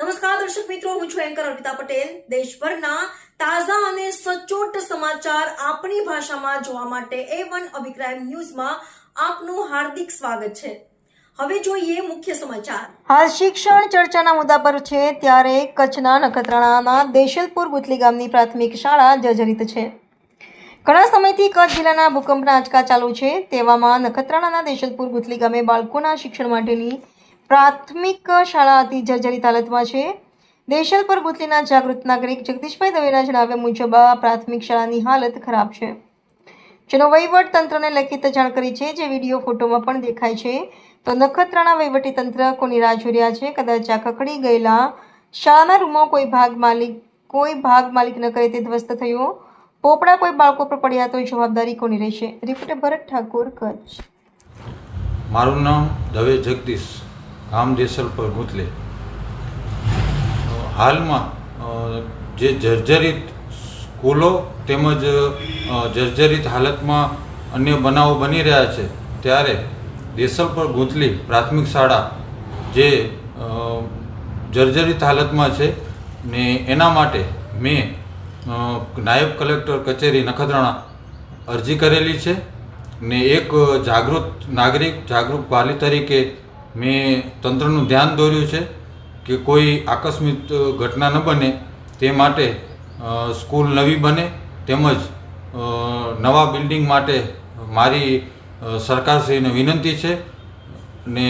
નમસ્કાર દર્શક મિત્રો, હું છું એન્કર અર્પિતા પટેલ। દેશભરના તાજા અને સચોટ સમાચાર આપણી ભાષામાં જોવા માટે A1 અભિપ્રાય ન્યૂઝમાં આપનું હાર્દિક સ્વાગત છે। હવે જોઈએ મુખ્ય સમાચાર। હાલ શિક્ષણ ચર્ચાના મુદ્દા પર છે ત્યારે કચ્છના નખત્રાણાના દેશલપુર ગુથલી ગામની પ્રાથમિક શાળા જર્જરિત છે। ઘણા સમયથી કચ્છ જિલ્લાના ભૂકંપના આંચકા ચાલુ છે। તેવામાં નખત્રાણાના દેશલપુર ગુથલી ગામે બાળકોના શિક્ષણ માટેની પ્રાથમિક શાળા અતિ જર્જરિત હાલતમાં છે। દેશલપુર ગુથલીના જાગૃત નાગરિક જગદીશભાઈ દવેના જણાવ્યા મુજબ આ પ્રાથમિક શાળાની હાલત ખરાબ છે, જેનો વહીવટ તંત્રને લેખિત જાણ કરી છે, જે વિડીયો ફોટોમાં પણ દેખાય છે। તો નખત્રાણા વહીવટી તંત્ર કોની રાહ જોઈ રહ્યા છે? કદાચ આ ખખડી ગયેલા શાળાના રૂમો કોઈ ભાગ માલિક ન કરે તે ધ્વસ્ત થયો, પોપડા કોઈ બાળકો પર પડ્યા તો જવાબદારી કોની રહેશે? રિપોર્ટર ભરત ઠાકોર, કચ્છ। મારું નામ દવે જગદીશ, ગામ દેશલપુર ગુથલી। હાલમાં જે જર્જરિત સ્કૂલો તેમજ જર્જરિત હાલતમાં અન્ય બનાવો બની રહ્યા છે, ત્યારે દેશલપુર ગુથલી પ્રાથમિક શાળા જે જર્જરિત હાલતમાં છે ને એના માટે મેં નાયબ કલેક્ટર કચેરી નખત્રાણા અરજી કરેલી છે ને એક જાગૃત નાગરિક, જાગૃત વાલી તરીકે મેં તંત્રનું ધ્યાન દોર્યું છે કે કોઈ આકસ્મિક ઘટના ન બને તે માટે સ્કૂલ નવી બને તેમજ નવા બિલ્ડિંગ માટે મારી સરકારશ્રીને વિનંતી છે ને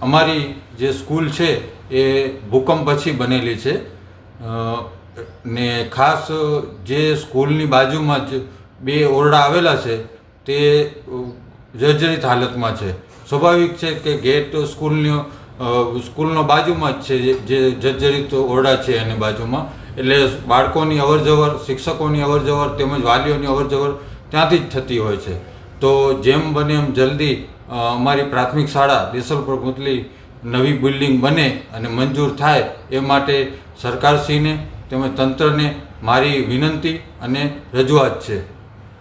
અમારી જે સ્કૂલ છે એ ભૂકંપ પછી બનેલી છે ને ખાસ જે સ્કૂલની બાજુમાં જ બે ઓરડા આવેલા છે તે જર્જરિત હાલતમાં છે। સ્વાભાવિક છે કે ગેટ સ્કૂલનો બાજુમાં જ છે, જે જર્જરિત ઓરડા છે એની બાજુમાં, એટલે બાળકોની અવરજવર, શિક્ષકોની અવરજવર તેમજ વાલીઓની અવરજવર ત્યાંથી જ થતી હોય છે। તો જેમ બને એમ જલ્દી અમારી પ્રાથમિક શાળા દેશલપુર ગુથલી નવી બિલ્ડિંગ બને અને મંજૂર થાય એ માટે સરકારશ્રીને તેમજ તંત્રને મારી વિનંતી અને રજૂઆત છે।